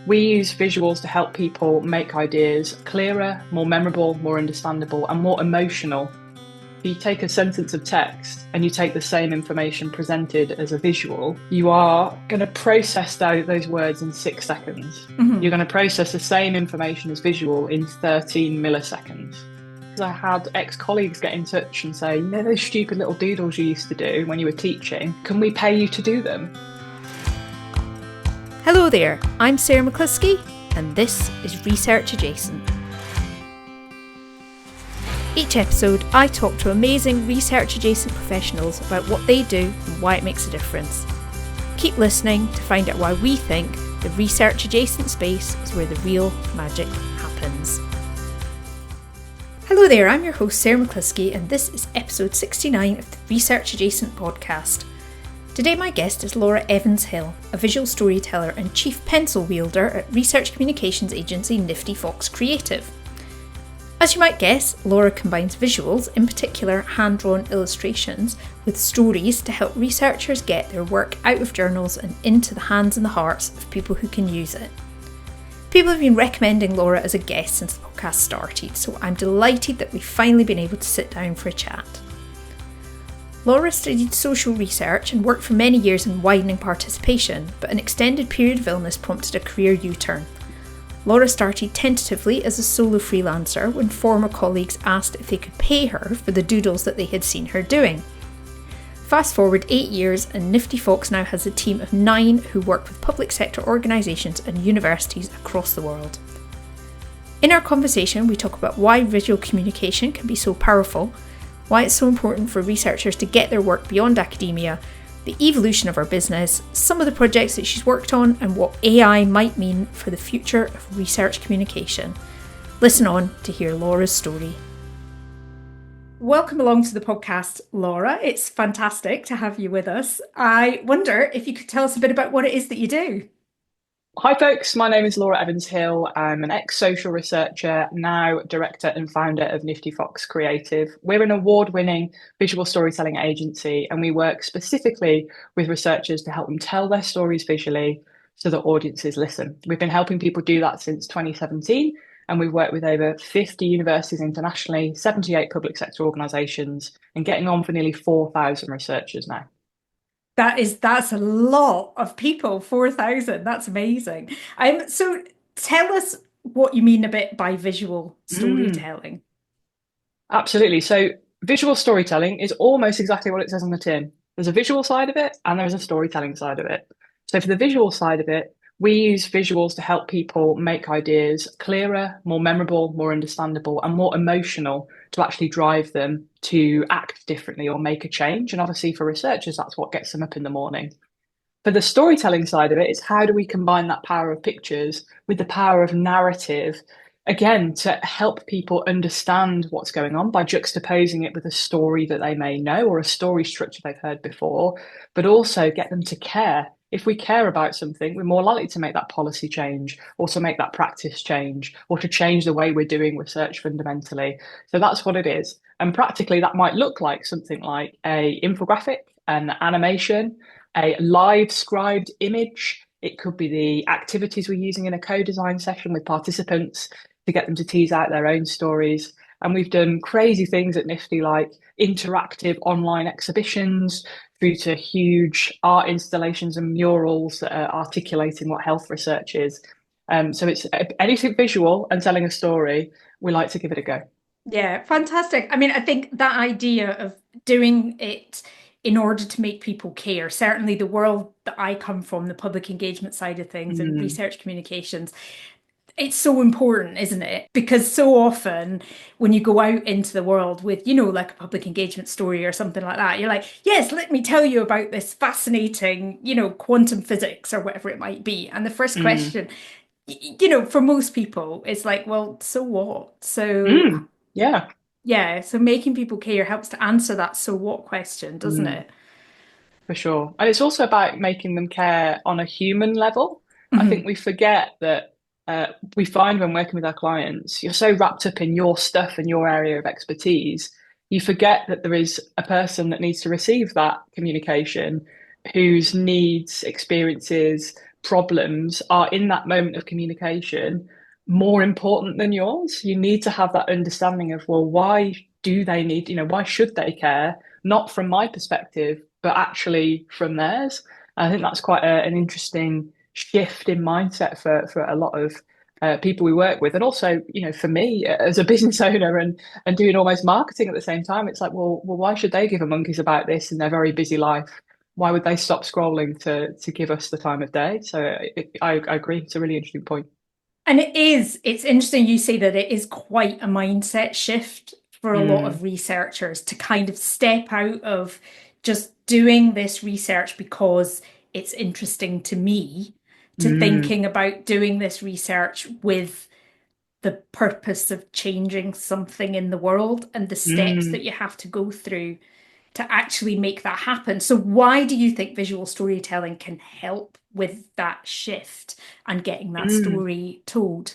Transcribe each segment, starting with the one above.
We use visuals to help people make ideas clearer, more memorable, more understandable, and more emotional. If you take a sentence of text and you take the same information presented as a visual, you are going to process those words in 6 seconds. You're going to process the same information as visual in 13 milliseconds. I had ex-colleagues get in touch and say, you know those stupid little doodles you used to do when you were teaching? Can we pay you to do them? Hello there, I'm Sarah McCluskey and this is Research Adjacent. Each episode I talk to amazing research adjacent professionals about what they do and why it makes a difference. Keep listening to find out why we think the research adjacent space is where the real magic happens. Hello there, I'm your host Sarah McCluskey and this is episode 69 of the Research Adjacent podcast. Today my guest is Laura Evans-Hill, a visual storyteller and chief pencil wielder at research communications agency Nifty-Fox Creative. As you might guess, Laura combines visuals, in particular hand-drawn illustrations, with stories to help researchers get their work out of journals and into the hands and the hearts of people who can use it. People have been recommending Laura as a guest since the podcast started, so I'm delighted that we've finally been able to sit down for a chat. Laura studied social research and worked for many years in widening participation, but an extended period of illness prompted a career U-turn. Laura started tentatively as a solo freelancer when former colleagues asked if they could pay her for the doodles that they had seen her doing. Fast forward 8 years and Nifty-Fox now has a team of 9 who work with public sector organisations and universities across the world. In our conversation we talk about why visual communication can be so powerful, why it's so important for researchers to get their work beyond academia, the evolution of our business, some of the projects that she's worked on, and what AI might mean for the future of research communication. Listen on to hear Laura's story. Welcome along to the podcast, Laura. It's fantastic to have you with us. I wonder if you could tell us a bit about what it is that you do. Hi folks, my name is Laura Evans-Hill. I'm an ex-social researcher, now director and founder of Nifty-Fox Creative. We're an award-winning visual storytelling agency and we work specifically with researchers to help them tell their stories visually so that audiences listen. We've been helping people do that since 2017 and we've worked with over 50 universities internationally, 78 public sector organisations and getting on for nearly 4,000 researchers now. That's a lot of people, 4,000. That's amazing. So tell us what you mean a bit by visual storytelling. Absolutely. So visual storytelling is almost exactly what it says on the tin. There's a visual side of it and there's a storytelling side of it. So for the visual side of it, we use visuals to help people make ideas clearer, more memorable, more understandable, and more emotional to actually drive them to act differently or make a change. And obviously for researchers, that's what gets them up in the morning. For the storytelling side of it, it's how do we combine that power of pictures with the power of narrative, again, to help people understand what's going on by juxtaposing it with a story that they may know or a story structure they've heard before, but also get them to care. If we care about something, we're more likely to make that policy change or to make that practice change or to change the way we're doing research fundamentally. So that's what it is. And practically that might look like something like an infographic, an animation, a live scribed image. It could be the activities we're using in a co-design session with participants to get them to tease out their own stories. And we've done crazy things at Nifty like interactive online exhibitions through to huge art installations and murals that are articulating what health research is. So it's anything visual and telling a story, we like to give it a go. Yeah, fantastic. I mean, I think that idea of doing it in order to make people care, certainly the world that I come from, the public engagement side of things and research communications, it's so important, isn't it? Because so often when you go out into the world with, like a public engagement story or something like that, you're like, yes, let me tell you about this fascinating, quantum physics or whatever it might be. And the first question, for most people, it's like, well, so what? So so making people care helps to answer that so what question, doesn't it? For sure. And it's also about making them care on a human level. I think we forget that we find when working with our clients, you're so wrapped up in your stuff and your area of expertise, you forget that there is a person that needs to receive that communication whose needs, experiences, problems are in that moment of communication more important than yours. You need to have that understanding of, well, why do they need, why should they care? Not from my perspective, but actually from theirs. I think that's quite an interesting shift in mindset for a lot of people we work with, and also, for me as a business owner and doing almost marketing at the same time, it's like, well, why should they give a monkeys about this in their very busy life? Why would they stop scrolling to give us the time of day? So I agree. It's a really interesting point. And it's interesting you say that it is quite a mindset shift for a lot of Mm, researchers to kind of step out of just doing this research because it's interesting to me to mm, thinking about doing this research with the purpose of changing something in the world and the steps that mm, you have to go through to actually make that happen. So, why do you think visual storytelling can help with that shift and getting that mm. story told?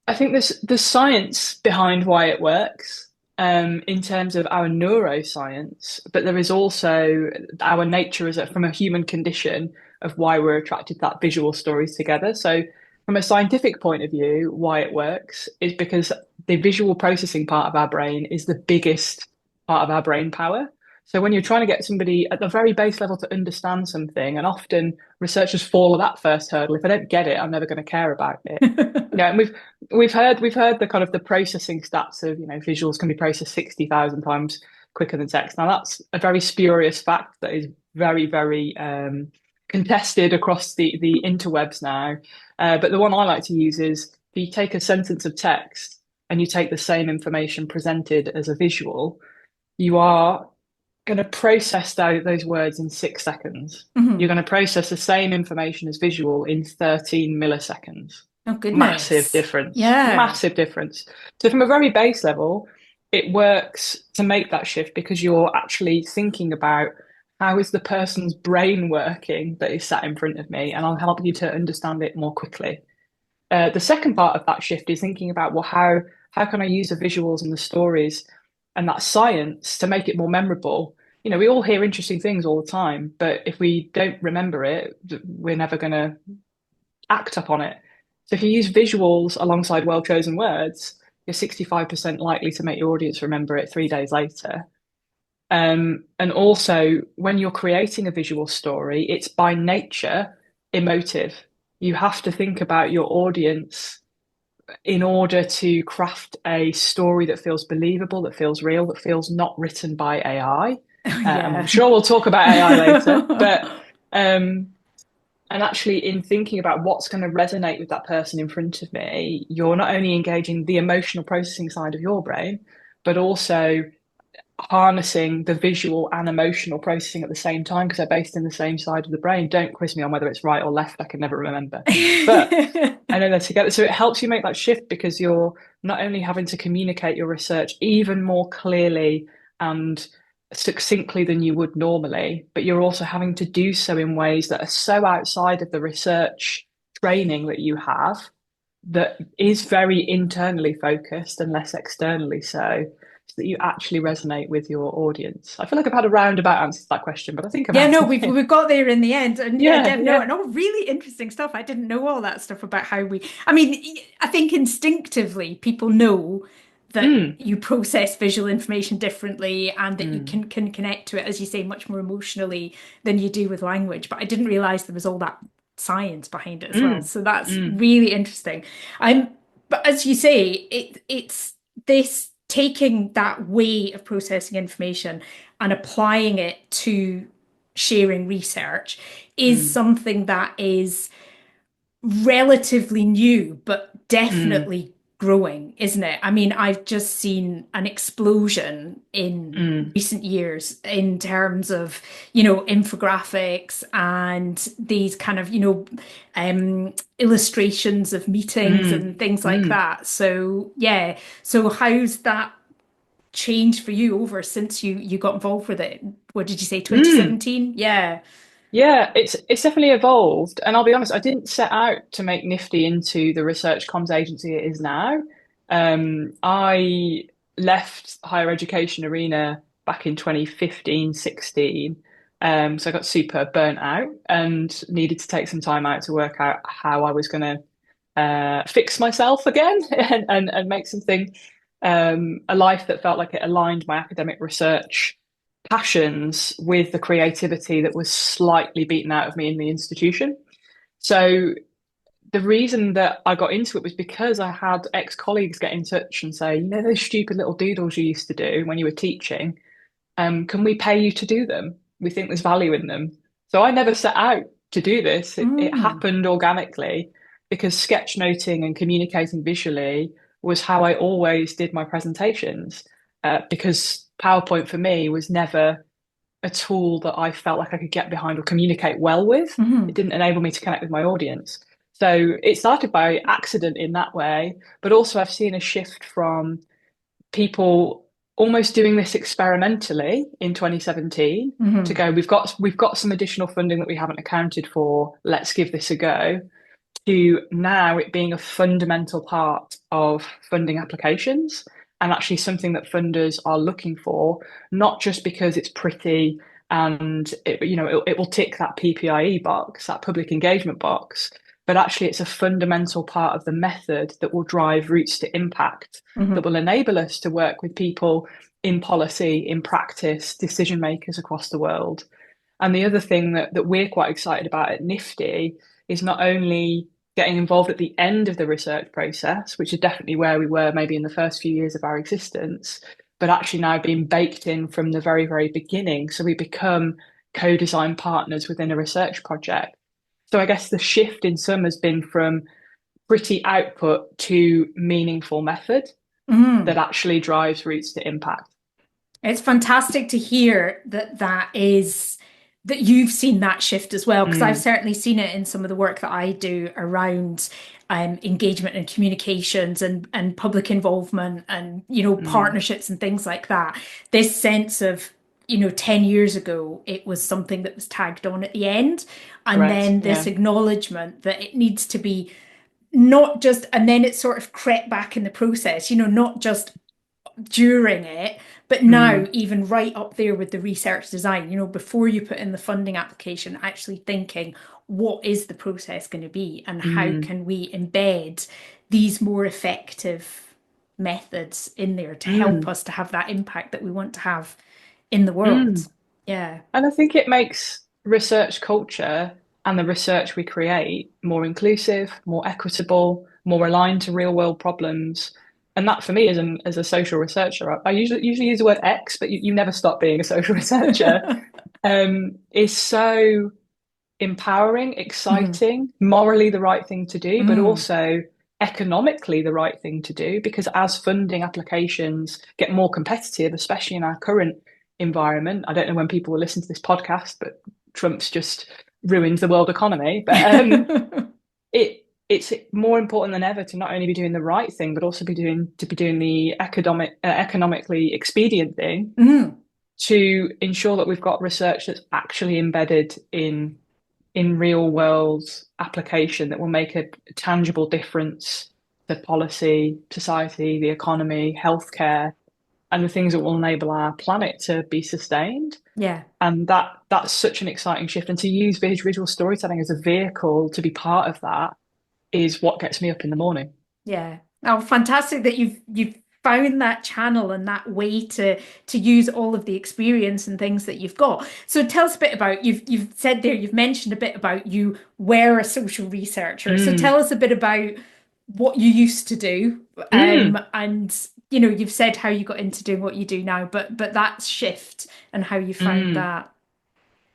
I think there's science behind why it works, in terms of our neuroscience, but there is also our nature from a human condition of why we're attracted to that visual stories together. So, from a scientific point of view, why it works is because the visual processing part of our brain is the biggest part of our brain power. So, when you're trying to get somebody at the very base level to understand something, and often researchers fall at that first hurdle. If I don't get it, I'm never going to care about it. And we've heard the kind of the processing stats of, visuals can be processed 60,000 times quicker than text. Now that's a very spurious fact that is very, very contested across the interwebs now. But the one I like to use is, if you take a sentence of text and you take the same information presented as a visual, you are going to process those words in 6 seconds. You're Mhm. going to process the same information as visual in 13 milliseconds. Oh, Massive goodness. difference. Yeah. Massive difference. So from a very base level, it works to make that shift because you're actually thinking about, how is the person's brain working that is sat in front of me, and I'll help you to understand it more quickly. The second part of that shift is thinking about, well, how can I use the visuals and the stories and that science to make it more memorable? We all hear interesting things all the time, but if we don't remember it, we're never going to act upon it. So if you use visuals alongside well-chosen words, you're 65% likely to make your audience remember it 3 days later. And also, when you're creating a visual story, it's by nature emotive. You have to think about your audience in order to craft a story that feels believable, that feels real, that feels not written by AI. And I'm Yeah. sure we'll talk about AI later, but um, and actually, in thinking about what's going to resonate with that person in front of me, you're not only engaging the emotional processing side of your brain, but also harnessing the visual and emotional processing at the same time, because they're based in the same side of the brain. Don't quiz me on whether it's right or left. I can never remember. But I know they're together. So it helps you make that shift because you're not only having to communicate your research even more clearly and succinctly than you would normally, but you're also having to do so in ways that are so outside of the research training that you have, that is very internally focused and less externally so that you actually resonate with your audience. I feel like I've had a roundabout answer to that question, but I think I've Yeah, no, answered we've it. we've got there in the end, and yeah, Yeah, Dev, no, yeah. and all really interesting stuff. I didn't know all that stuff about how we. I mean, I think instinctively people know that Mm, you process visual information differently and that you mm, can connect to it, as you say, much more emotionally than you do with language. But I didn't realize there was all that science behind it as well. mm, So that's mm, really interesting. But as you say, it's this taking that way of processing information and applying it to sharing research is mm, something that is relatively new, but mm, definitely growing, isn't it? I mean, I've just seen an explosion in mm, recent years in terms of, infographics and these kind of, illustrations of meetings mm, and things like mm, that. So, yeah. So, how's that changed for you over since you got involved with it? What did you say, mm. 2017? Yeah. Yeah, it's definitely evolved. And I'll be honest, I didn't set out to make Nifty into the research comms agency it is now. I left higher education arena back in 2015, 16, So I got super burnt out and needed to take some time out to work out how I was going to fix myself again and make something a life that felt like it aligned my academic research passions with the creativity that was slightly beaten out of me in the institution. So the reason that I got into it was because I had ex-colleagues get in touch and say, you know, those stupid little doodles you used to do when you were teaching, can we pay you to do them? We think there's value in them. So I never set out to do this. It Mm. happened organically because sketchnoting and communicating visually was how I always did my presentations. Because PowerPoint for me was never a tool that I felt like I could get behind or communicate well with. It Hmm. didn't enable me to connect with my audience. So it started by accident in that way, but also I've seen a shift from people almost doing this experimentally in 2017 to Hmm. go, we've got some additional funding that we haven't accounted for. Let's give this a go. To now it being a fundamental part of funding applications and actually something that funders are looking for, not just because it's pretty and it will tick that PPIE box, that public engagement box, but actually it's a fundamental part of the method that will drive routes to impact, that Hmm. will enable us to work with people in policy, in practice, decision makers across the world. And the other thing that we're quite excited about at Nifty is not only getting involved at the end of the research process, which is definitely where we were maybe in the first few years of our existence, but actually now being baked in from the very, very beginning. So we become co-design partners within a research project. So I guess the shift in some has been from pretty output to meaningful method that Hmm. actually drives routes to impact. It's fantastic to hear that you've seen that shift as well, because I've Mm, certainly seen it in some of the work that I do around engagement and communications and public involvement and mm. partnerships and things like that. This sense of 10 years ago, it was something that was tagged on at the end, and Correct. then this Yeah. acknowledgement that it needs to be not just, and then it sort of crept back in the process, not just during it, but now Mm, even right up there with the research design, before you put in the funding application, actually thinking, what is the process going to be and how mm, can we embed these more effective methods in there to help mm, us to have that impact that we want to have in the world. mm. Yeah. And I think it makes research culture and the research we create more inclusive, more equitable, more aligned to real world problems. And that for me as a social researcher, I usually use the word X, but you never stop being a social researcher, is so empowering, Mhm. exciting, morally the right thing to do, but Mm. also economically the right thing to do. Because as funding applications get more competitive, especially in our current environment, I don't know when people will listen to this podcast, but Trump's just ruined the world economy. But it's more important than ever to not only be doing the right thing, but also be doing the economically expedient thing Mm. to ensure that we've got research that's actually embedded in real world application that will make a tangible difference to policy, society, the economy, healthcare, and the things that will enable our planet to be sustained. Yeah. And that's such an exciting shift. And to use visual storytelling as a vehicle to be part of that is what gets me up in the morning. Yeah. Oh, fantastic that you've found that channel and that way to use all of the experience and things that you've got. So tell us a bit about you've said there, you've mentioned a bit about you were a social researcher. So tell Mm, us a bit about what you used to do. mm, And you've said how you got into doing what you do now, but that shift and how you found mm. that.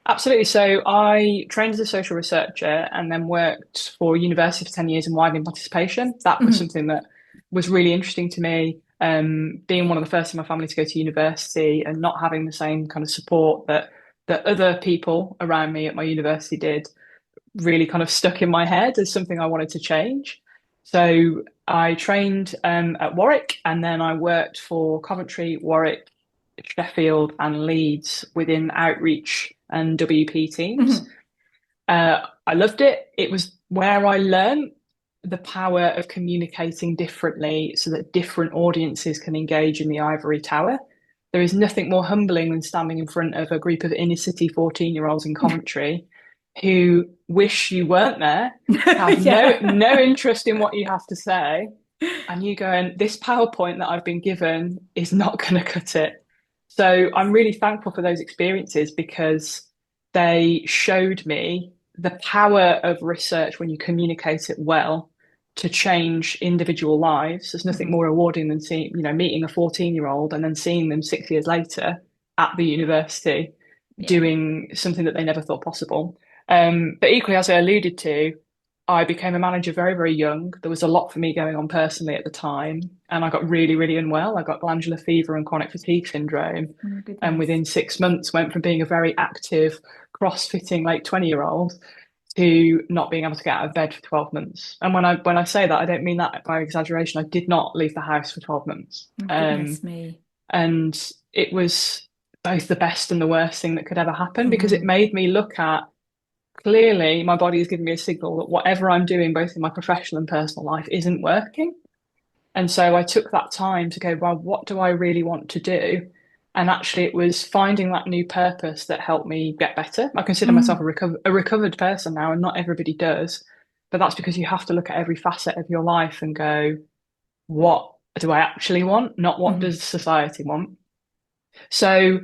Absolutely. So I trained as a social researcher and then worked for university for 10 years in widening participation. That was Mhm. something that was really interesting to me. Being one of the first in my family to go to university and not having the same kind of support that other people around me at my university did really kind of stuck in my head as something I wanted to change. So I trained at Warwick and then I worked for Coventry, Warwick, Sheffield, and Leeds within outreach and WP teams. Mhm. I loved it. It was where I learned the power of communicating differently so that different audiences can engage in the ivory tower. there is nothing more humbling than standing in front of a group of inner city 14-year-olds in Coventry who wish you weren't there, have Yeah. no interest in what you have to say, and you go, and this PowerPoint that I've been given is not going to cut it. So I'm really thankful for those experiences because they showed me the power of research when you communicate it well to change individual lives. There's nothing Mhm. more rewarding than seeing, meeting a 14-year-old and then seeing them 6 years later at the university Yeah. doing something that they never thought possible. But equally, as I alluded to, I became a manager very, very young. There was a lot for me going on personally at the time, and I got really, really unwell. I got glandular fever and chronic fatigue syndrome. Oh, And goodness. within 6 months, went from being a very active, cross-fitting late 20-year-old to not being able to get out of bed for 12 months. And when I say that, I don't mean that by exaggeration. I did not leave the house for 12 months. Oh, goodness me. And it was both the best and the worst thing that could ever happen because it Hmm. made me look at clearly my body is giving me a signal that whatever I'm doing, both in my professional and personal life, isn't working. And so I took that time to go, well, what do I really want to do? And actually, it was finding that new purpose that helped me get better. I consider myself Mm. a recovered person now, and not everybody does. But that's because you have to look at every facet of your life and go, what do I actually want? Not what Hmm. does society want? So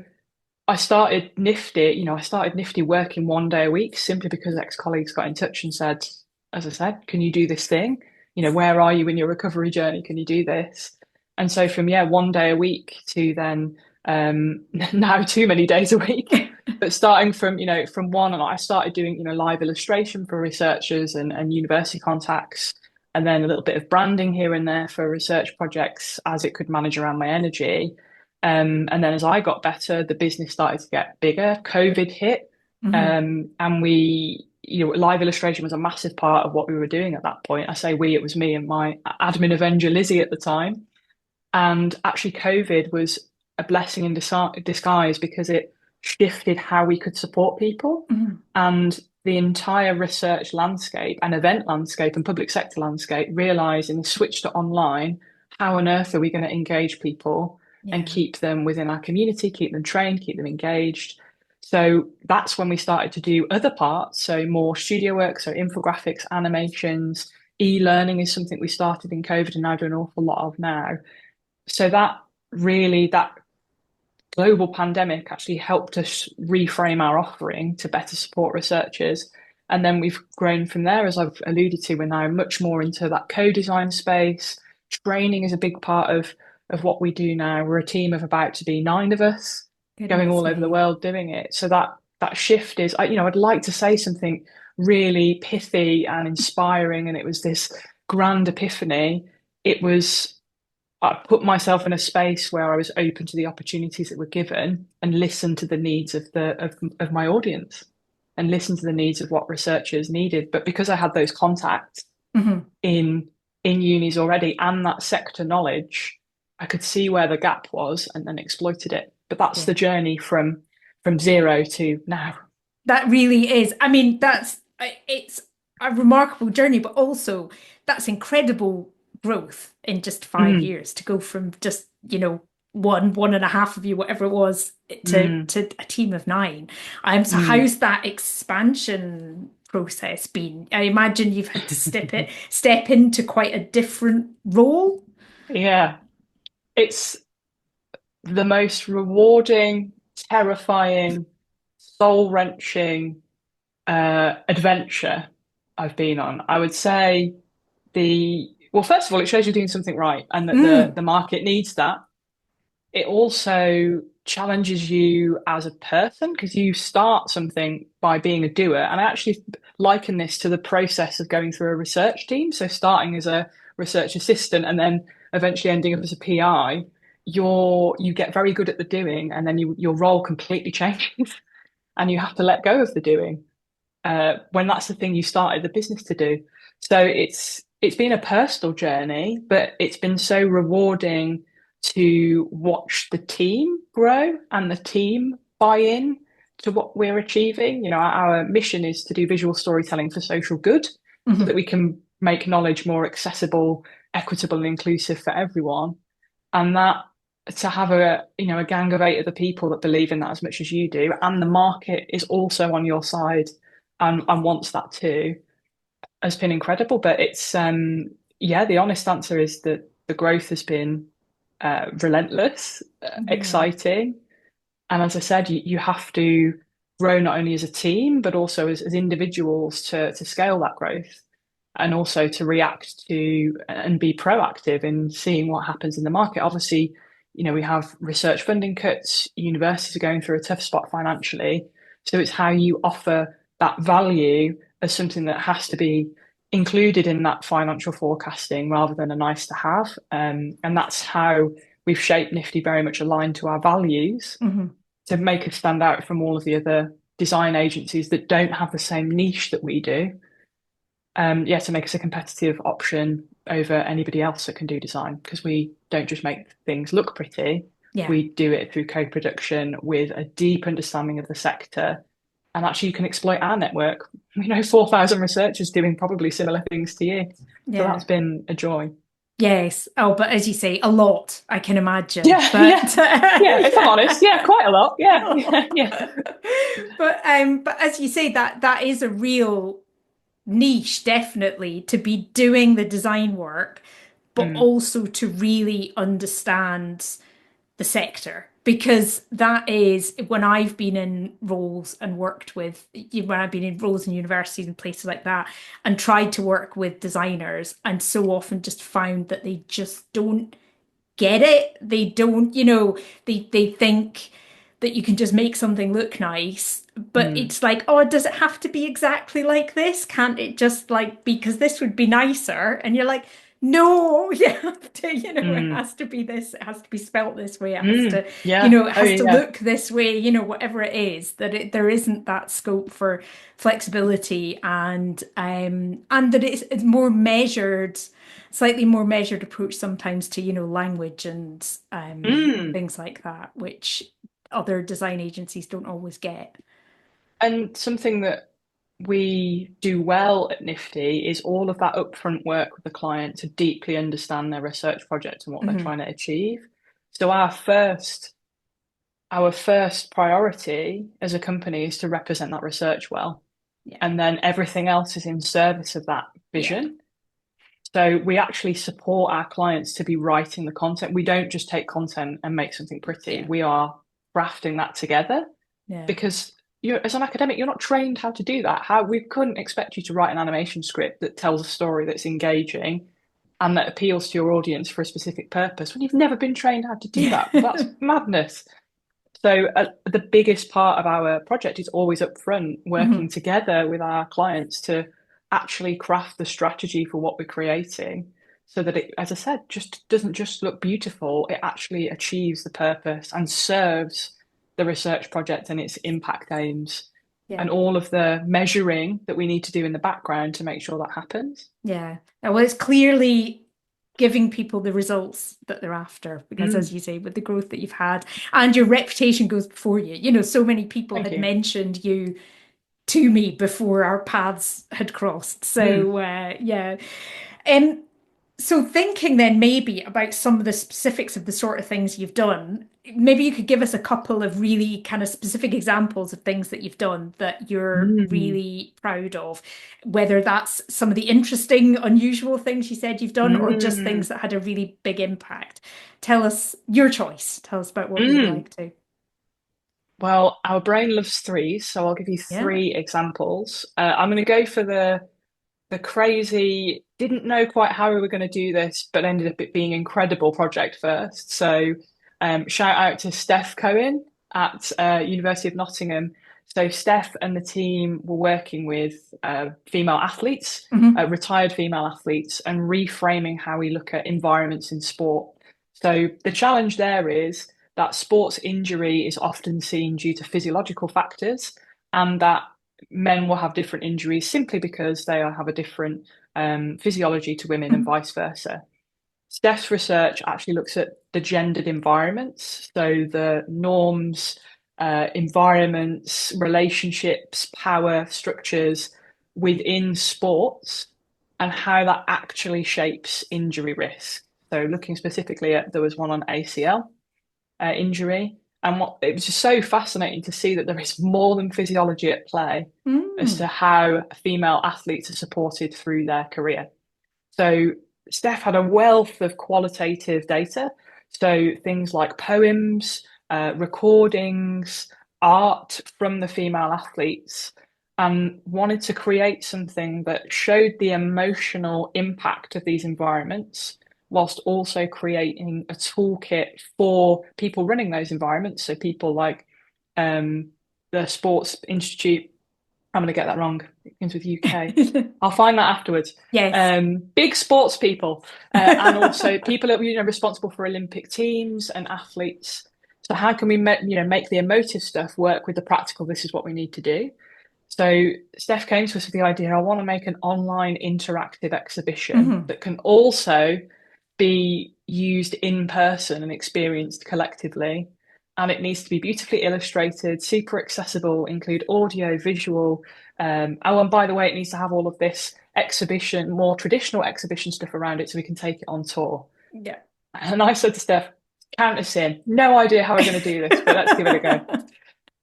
I started Nifty working 1 day a week simply because ex-colleagues got in touch and said, as I said, can you do this thing? Where are you in your recovery journey? Can you do this? And so from, 1 day a week to then now too many days a week. But starting from one, and I started doing, live illustration for researchers and university contacts, and then a little bit of branding here and there for research projects as it could manage around my energy. And then as I got better, the business started to get bigger. COVID hit, Hmm. and live illustration was a massive part of what we were doing at that point. I say we, it was me and my admin avenger Lizzie at the time. And actually, COVID was a blessing in disguise because it shifted how we could support people. Hmm. And the entire research landscape and event landscape and public sector landscape realized in the switch to online, how on earth are we going to engage people and Yeah. keep them within our community, keep them trained, keep them engaged? So that's when we started to do other parts. So more studio work, so infographics, animations, e-learning is something we started in COVID and now do an awful lot of now. So that global pandemic actually helped us reframe our offering to better support researchers. And then we've grown from there, as I've alluded to, we're now much more into that co-design space. Training is a big part of what we do now. We're a team of about to be 9 of us going Goodness all over the me. world doing it. So that shift is, I'd like to say something really pithy and inspiring, and it was this grand epiphany. It was I put myself in a space where I was open to the opportunities that were given and listened to the needs of my audience and listened to the needs of what researchers needed. But because I had those contacts Hmm. in in unis already and that sector knowledge, I could see where the gap was and then exploited it. But that's the Yeah. journey from zero to now. That really is. I mean, it's a remarkable journey, but also that's incredible growth in just 5 years to go from just, one and a half of you, whatever it was, to Mm, a team of nine. So mm. how's that expansion process been? I imagine you've had to step into quite a different role. Yeah, it's the most rewarding, terrifying, soul-wrenching adventure I've been on. I would say first of all, it shows you're doing something right and that the Mm. the market needs that. It also challenges you as a person because you start something by being a doer. And I actually liken this to the process of going through a research team. So starting as a research assistant and then eventually ending up as a PI, you get very good at the doing, and then your role completely changes, and you have to let go of the doing when that's the thing you started the business to do. So it's been a personal journey, but it's been so rewarding to watch the team grow and the team buy in to what we're achieving. Our mission is to do visual storytelling for social good so that Mhm. we can make knowledge more accessible, equitable, and inclusive for everyone. And to have a gang of eight other people that believe in that as much as you do, and the market is also on your side and wants that too, has been incredible. But it's yeah, the honest answer is that the growth has been relentless, Yeah. exciting. And as I said, you have to grow not only as a team, but also as individuals to scale that growth and also to react to and be proactive in seeing what happens in the market. Obviously, we have research funding cuts, universities are going through a tough spot financially. So it's how you offer that value as something that has to be included in that financial forecasting rather than a nice to have. And that's how we've shaped Nifty very much aligned to our values Hmm. to make us stand out from all of the other design agencies that don't have the same niche that we do. Yeah, to make us a competitive option over anybody else that can do design because we don't just make things look pretty, Yeah. we do it through co-production with a deep understanding of the sector. And actually, you can exploit our network. 4,000 researchers doing probably similar things to you. So Yeah. that's been a joy. Yes. Oh, but as you say, a lot, I can imagine. Yeah, yeah, But yeah. If I'm honest, yeah, yeah. quite a lot. Yeah, yeah, yeah. But as you say, that is a real niche, definitely, to be doing the design work, but Mm, also to really understand the sector. Because that is when I've been in roles and worked with, when I've been in roles in universities and places like that, and tried to work with designers, and so often just found that they just don't get it. They don't, they think that you can just make something look nice, but mm, it's like, oh, does it have to be exactly like this? Can't it just like because this would be nicer? And you're like, no, you have to, it mm, has to be this, it has to be spelt this way, it has mm. to, Yeah. it Oh, has to yeah. look this way, whatever it is, there isn't that scope for flexibility and that it's more measured, slightly more measured approach sometimes to, language and Mm. things like that, which other design agencies don't always get. And something that we do well at Nifty is all of that upfront work with the client to deeply understand their research project and what they're Hmm. trying to achieve. So our first priority as a company is to represent that research well. Yeah. And then everything else is in service of that Yeah. vision. So we actually support our clients to be writing the content. We don't just take content and make something pretty. Yeah. We are crafting that together Yeah. because as an academic, you're not trained how to do that. How we couldn't expect you to write an animation script that tells a story that's engaging and that appeals to your audience for a specific purpose when you've never been trained how to do Yeah. that. That's madness. So the biggest part of our project is always up front, working Hmm. together with our clients to actually craft the strategy for what we're creating so that it, as I said, just doesn't just look beautiful, it actually achieves the purpose and serves the research project and its impact aims Yeah. and all of the measuring that we need to do in the background to make sure that happens. Yeah. Well, it's clearly giving people the results that they're after, because as Mm, you say, with the growth that you've had and your reputation goes before you, so many people thank had you. mentioned you to me before our paths had crossed. Mm, So yeah. Um, so thinking then maybe about some of the specifics of the sort of things you've done, maybe you could give us a couple of really kind of specific examples of things that you've done that you're mm, really proud of, whether that's some of the interesting, unusual things you said you've done or just things mm, that had a really big impact. Tell us your choice. Tell us about what you'd mm. like to. Well, our brain loves threes, so I'll give you Yeah. three examples. I'm going to go for the crazy, didn't know quite how we were going to do this, but ended up it being incredible project first. So, shout out to Steph Cohen at University of Nottingham. So Steph and the team were working with female athletes, Hmm. retired female athletes, and reframing how we look at environments in sport. So the challenge there is that sports injury is often seen due to physiological factors, and that men will have different injuries simply because they have a different physiology to women and vice versa. Steph's research actually looks at the gendered environments, so the norms, environments, relationships, power structures within sports and how that actually shapes injury risk. So looking specifically at, there was one on ACL. injury. And what it was just so fascinating to see that there is more than physiology at play as Mm. to how female athletes are supported through their career. So Steph had a wealth of qualitative data. So things like poems, recordings, art from the female athletes, and wanted to create something that showed the emotional impact of these environments, whilst also creating a toolkit for people running those environments. So people like um, the Sports Institute, I'm going to get that wrong. It begins with UK. I'll find that afterwards. Yes. Big sports people, and also people that responsible for Olympic teams and athletes. So how can we make the emotive stuff work with the practical? This is what we need to do. So Steph came to us with the idea, I want to make an online interactive exhibition Hmm. that can also be used in person and experienced collectively. And it needs to be beautifully illustrated, super accessible, include audio, visual. Oh, and by the way, it needs to have all of this exhibition, more traditional exhibition stuff around it so we can take it on tour. Yeah. And I said to Steph, count us in. No idea how we're going to do this, but let's give it a go.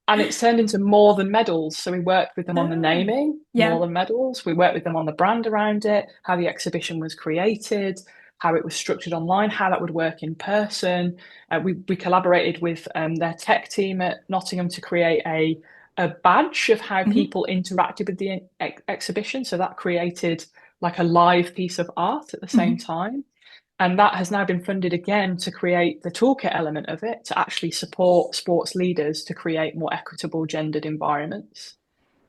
And it's turned into More Than Medals. So we worked with them on the Ah, naming, More yeah. Than Medals. We worked with them on the brand around it, how the exhibition was created, how it was structured online, how that would work in person. We collaborated with their tech team at Nottingham to create a badge of how Hmm. people interacted with the exhibition. So that created like a live piece of art at the same Hmm. time. And that has now been funded again to create the toolkit element of it to actually support sports leaders to create more equitable gendered environments.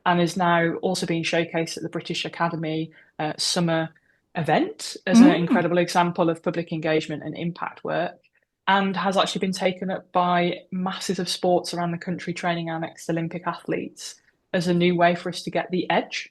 And is now also being showcased at the British Academy summer event as an Mm. incredible example of public engagement and impact work. And has actually been taken up by masses of sports around the country training our next Olympic athletes as a new way for us to get the edge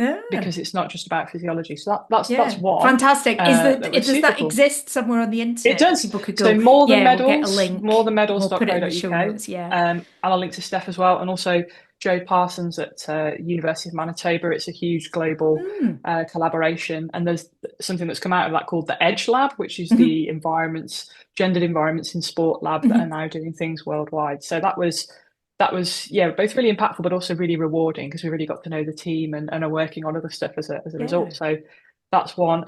Ah, because it's not just about physiology. So that's yeah. one Fantastic. that was Does super that cool. exist somewhere on the It internet that does. people could So go, more than yeah, we'll get a medals, link and we'll put it in the show morethanmedals.co.uk. notes. Yeah. And I'll link to Steph as well. And also Joe Parsons at University of Manitoba. It's a huge global Mm. collaboration. And there's something that's come out of that called the Edge Lab, which is Hmm. the gendered environments in sport lab that are Hmm. now doing things worldwide. So yeah, both really impactful, but also really rewarding because we really got to know the team and are working on other stuff as a Yeah. result. So that's one.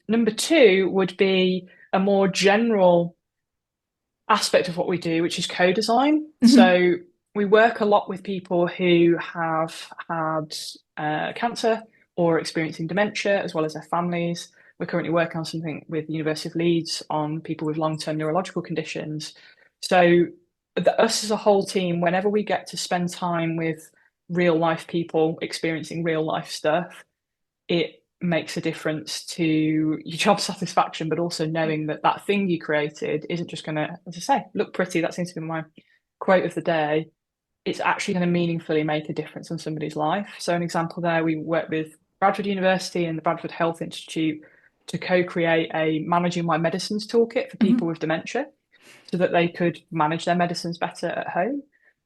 Number two would be a more general aspect of what we do, which is co-design. Hmm. So we work a lot with people who have had cancer or experiencing dementia, as well as their families. We're currently working on something with the University of Leeds on people with long-term neurological conditions. So us as a whole team, whenever we get to spend time with real life people experiencing real life stuff, it makes a difference to your job satisfaction, but also knowing that that thing you created isn't just going to, as I say, look pretty. That seems to be my quote of the day. It's actually going to meaningfully make a difference in somebody's life. So, an example there, we worked with Bradford University and the Bradford Health Institute to co-create a managing my medicines toolkit for people Hmm. with dementia so that they could manage their medicines better at home.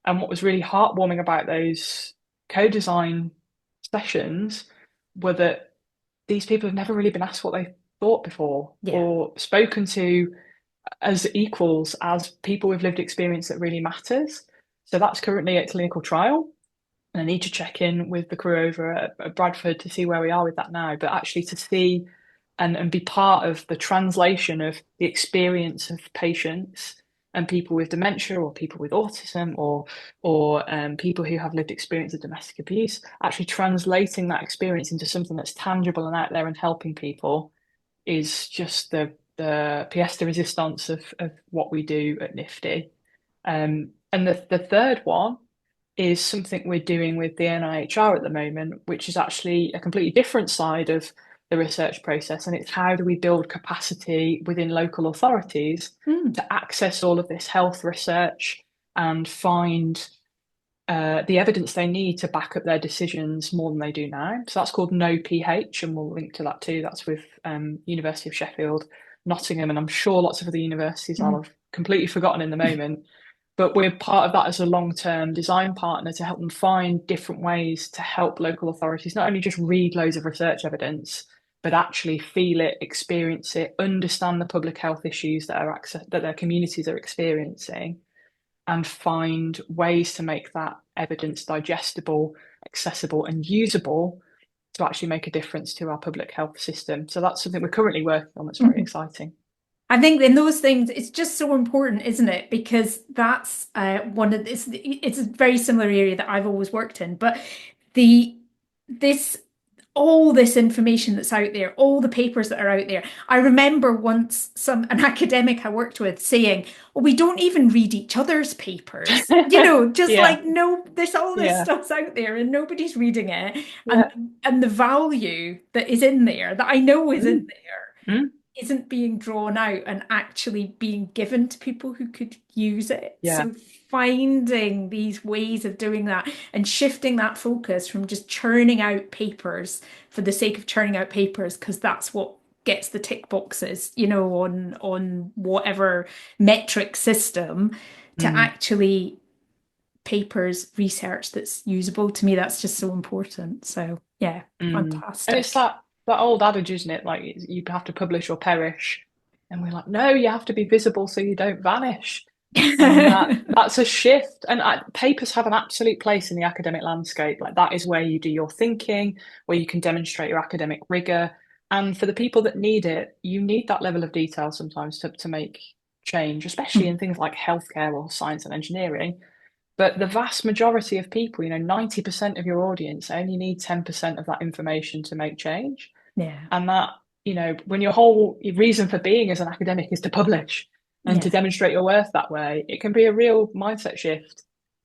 And what was really heartwarming about those co-design sessions were that these people have never really been asked what they thought before Yeah. or spoken to as equals as people with lived experience that really matters. So that's currently at clinical trial. And I need to check in with the crew over at Bradford to see where we are with that now. But actually to see and be part of the translation of the experience of patients and people with dementia or people with autism or people who have lived experience of domestic abuse, actually translating that experience into something that's tangible and out there and helping people is just the pièce de résistance of what we do at Nifty. And the third one is something we're doing with the NIHR at the moment, which is actually a completely different side of the research process. And it's how do we build capacity within local authorities Mm. to access all of this health research and find the evidence they need to back up their decisions more than they do now. So that's called No PH, and we'll link to that too. That's with University of Sheffield, Nottingham, and I'm sure lots of other universities I'll Mm. have completely forgotten in the moment. But we're part of that as a long-term design partner to help them find different ways to help local authorities not only just read loads of research evidence, but actually feel it, experience it, understand the public health issues that their communities are experiencing, and find ways to make that evidence digestible, accessible, and usable to actually make a difference to our public health system. So that's something we're currently working on that's very exciting. I think in those things, it's just so important, isn't it? Because that's one of it's a very similar area that I've always worked in. But the this all this information that's out there, all the papers that are out there. I remember once an academic I worked with saying, "Well, we don't even read each other's papers." Just Yeah, like no, there's all this yeah, stuff's out there and nobody's reading it. yeah. And the value that is in there, that I know is in Mm, there, mm, isn't being drawn out and actually being given to people who could use it. yeah. So finding these ways of doing that and shifting that focus from just churning out papers for the sake of churning out papers, because that's what gets the tick boxes, on whatever metric system, to Mm, actually papers research that's usable. To me, that's just so important. So yeah, And it's fantastic. that old adage, isn't it? Like you have to publish or perish. And we're like, no, you have to be visible so you don't vanish. And that's a shift. And papers have an absolute place in the academic landscape. Like that is where you do your thinking, where you can demonstrate your academic rigor. And for the people that need it, you need that level of detail sometimes to make change, especially in things like healthcare or science and engineering. But the vast majority of people, 90% of your audience only need 10% of that information to make change. Yeah, And that, when your whole reason for being as an academic is to publish and to yeah. demonstrate your worth that way, it can be a real mindset shift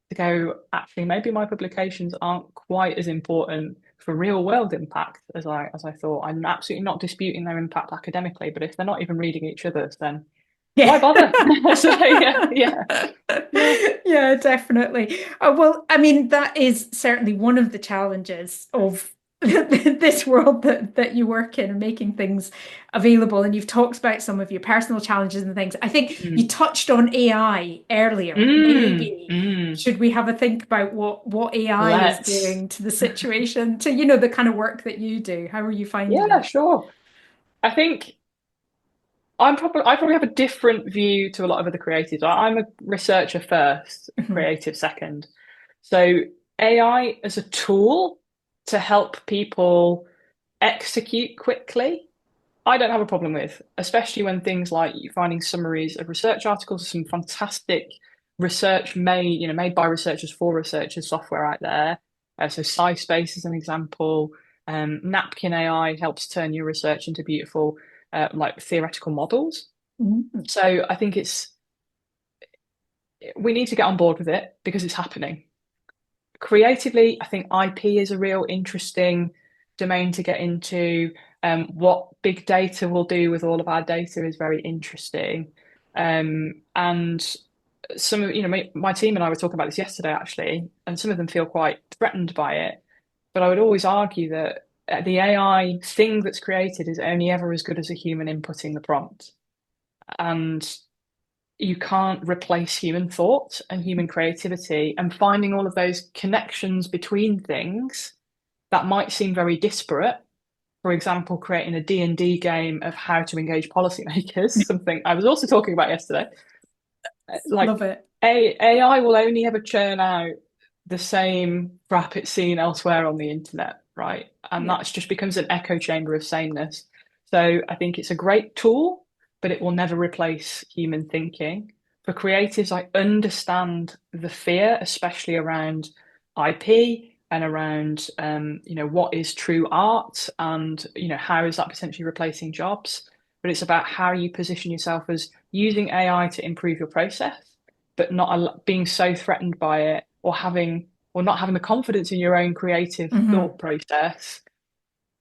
to go, actually, maybe my publications aren't quite as important for real world impact as I thought. I'm absolutely not disputing their impact academically, but if they're not even reading each other's, then why Yeah. bother? So yeah, yeah, yeah. Yeah, definitely. Well, I mean, that is certainly one of the challenges of this world that you work in and making things available. And you've talked about some of your personal challenges and things. I think you Mm. touched on AI earlier. Mm, Maybe mm. should we have a think about what AI is Let's. doing to the situation, to, the kind of work that you do? How are you finding Yeah, it? sure. I think I probably have a different view to a lot of other creatives. I'm a researcher first, a Mhm. creative second. So AI as a tool to help people execute quickly, I don't have a problem with, especially when things like you finding summaries of research articles, some fantastic research made by researchers for researchers software out there. So SciSpace is an example. Napkin AI helps turn your research into beautiful, like theoretical models. Mhm. So I think we need to get on board with it because it's happening. Creatively, I think IP is a real interesting domain to get into. What big data will do with all of our data is very interesting. And some of, my team and I were talking about this yesterday, actually, and some of them feel quite threatened by it. But I would always argue that the AI thing that's created is only ever as good as a human inputting the prompt. And you can't replace human thought and human creativity, and finding all of those connections between things that might seem very disparate. For example, creating a D&D game of how to engage policymakers, something I was also talking about yesterday. Like Love it. AI will only ever churn out the same crap it's seen elsewhere on the internet, right? And Yeah. that's just becomes an echo chamber of sameness. So I think it's a great tool, but it will never replace human thinking. For creatives, I understand the fear, especially around IP and around what is true art, and how is that potentially replacing jobs. But it's about how you position yourself as using AI to improve your process, but not being so threatened by it, or not having the confidence in your own creative Hmm. thought process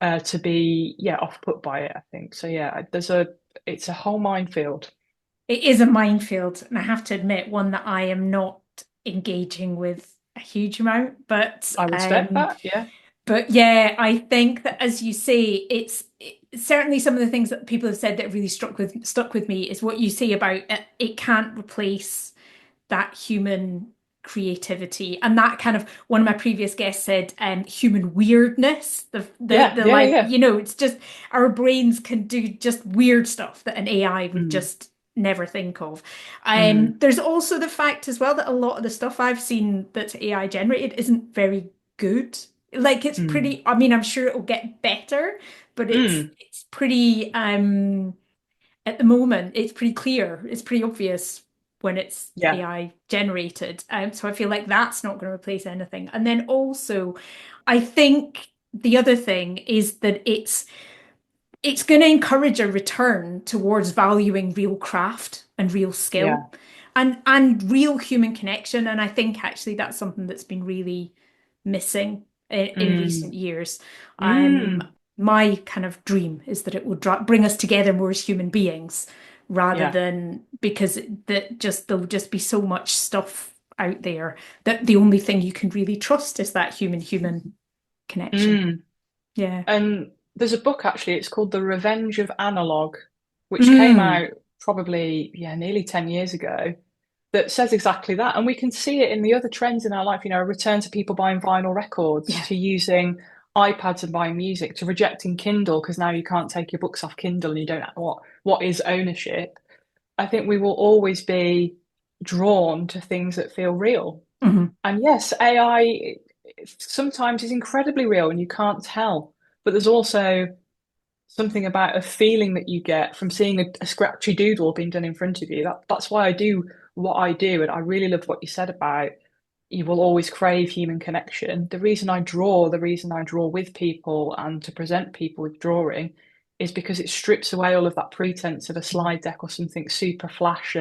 to be off put by it. I think so. Yeah, it's a whole minefield. It is a minefield, and I have to admit, one that I am not engaging with a huge amount. But I respect that. Yeah. yeah, I think that, as you say, certainly some of the things that people have said that really stuck with me is what you say about it can't replace that human creativity, and that kind of, one of my previous guests said, human weirdness, Yeah, the yeah, like, yeah. it's just our brains can do just weird stuff that an AI would Mm, just never think of. mm, There's also the fact as well that a lot of the stuff I've seen that's AI generated isn't very good. Like, it's mm, pretty, I mean, I'm sure it'll get better, but mm. it's pretty at the moment, it's pretty clear, it's pretty obvious when it's Yeah. AI generated. So I feel like that's not going to replace anything. And then also, I think the other thing is that it's going to encourage a return towards valuing real craft and real skill Yeah. and real human connection. And I think actually that's something that's been really missing in recent Mm, years. Um, mm. my kind of dream is that it would bring us together more as human beings, rather Yeah. than, because there'll just be so much stuff out there that the only thing you can really trust is that human connection. Mm. Yeah. And there's a book actually, it's called The Revenge of Analog, which came Mm. out probably, yeah, nearly 10 years ago, that says exactly that. And we can see it in the other trends in our life, a return to people buying vinyl records, Yeah. to using iPads and buying music, to rejecting Kindle because now you can't take your books off Kindle and you don't know what is ownership. I think we will always be drawn to things that feel real. Mhm. And yes, AI sometimes is incredibly real and you can't tell. But there's also something about a feeling that you get from seeing a scratchy doodle being done in front of you. That's why I do what I do. And I really love what you said about you will always crave human connection. The reason I draw with people and to present people with drawing is because it strips away all of that pretense of a slide deck or something super flash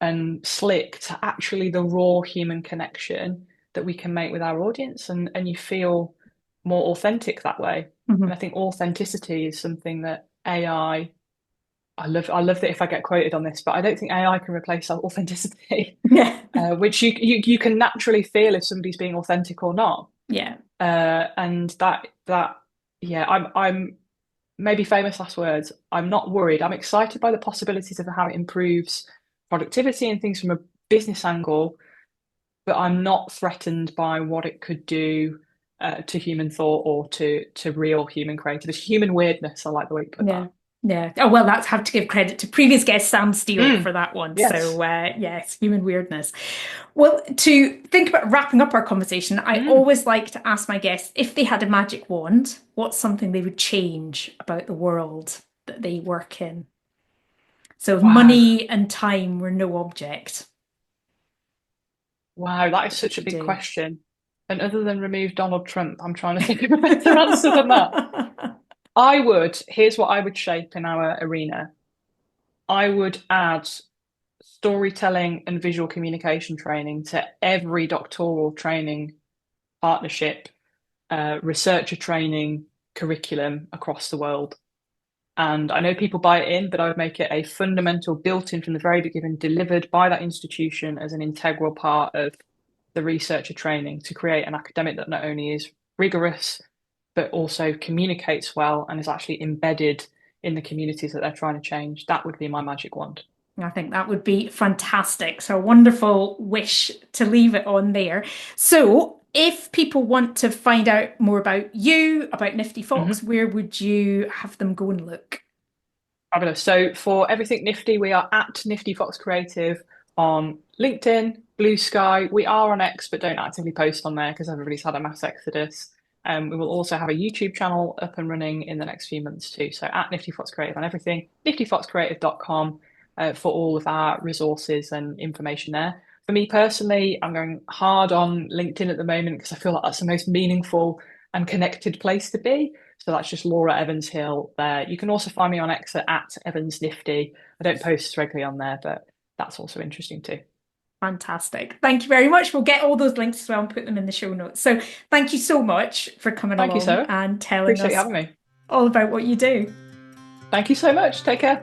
and slick to actually the raw human connection that we can make with our audience, and you feel more authentic that way. And I Mhm. think authenticity is something that I love that if I get quoted on this, but I don't think AI can replace authenticity, Yeah. which you can naturally feel if somebody's being authentic or not. Yeah. And that yeah, I'm maybe famous last words. I'm not worried. I'm excited by the possibilities of how it improves productivity and things from a business angle, but I'm not threatened by what it could do to human thought or to real human creativity, human weirdness. I like the way you put that. Yeah. Yeah. Oh, well, that's have to give credit to previous guest Sam Steele for Mm, that one. So, yes. yes, human weirdness. Well, to think about wrapping up our conversation, I Mm. always like to ask my guests if they had a magic wand, what's something they would change about the world that they work in? So, if Wow. money and time were no object, Wow, that is what would such a you big do? question. And other than remove Donald Trump, I'm trying to think of a better answer than that. Here's what I would shape in our arena. I would add storytelling and visual communication training to every doctoral training partnership, researcher training curriculum across the world. And I know people buy it in, but I would make it a fundamental, built in from the very beginning, delivered by that institution as an integral part of the researcher training to create an academic that not only is rigorous, but also communicates well and is actually embedded in the communities that they're trying to change. That would be my magic wand. I think that would be fantastic. So, a wonderful wish to leave it on there. So, if people want to find out more about you, about Nifty Fox, Mhm. where would you have them go and look? Fabulous. So for everything Nifty, we are at Nifty-Fox Creative on LinkedIn, Blue Sky. We are on X, but don't actively post on there because everybody's had a mass exodus. We will also have a YouTube channel up and running in the next few months too. So at Nifty-Fox Creative on everything, niftyfoxcreative.com for all of our resources and information there. For me personally, I'm going hard on LinkedIn at the moment because I feel like that's the most meaningful and connected place to be. So that's just Laura Evans Hill there. You can also find me on X at Evans Nifty. I don't post regularly on there, but that's also interesting too. Fantastic. Thank you very much. We'll get all those links as well and put them in the show notes. So, thank you so much for coming Thank you, along Sarah. and telling Appreciate you us having me. all about what you do. Thank you so much. Take care.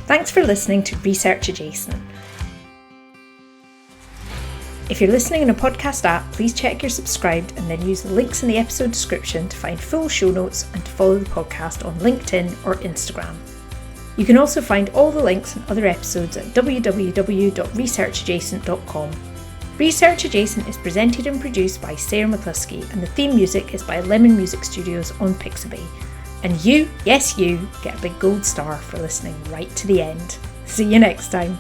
Thanks for listening to Research Adjacent. If you're listening in a podcast app, please check you're subscribed and then use the links in the episode description to find full show notes and to follow the podcast on LinkedIn or Instagram. You can also find all the links and other episodes at www.researchadjacent.com. Research Adjacent is presented and produced by Sarah McCluskey, and the theme music is by Lemon Music Studios on Pixabay. And you, yes you, get a big gold star for listening right to the end. See you next time.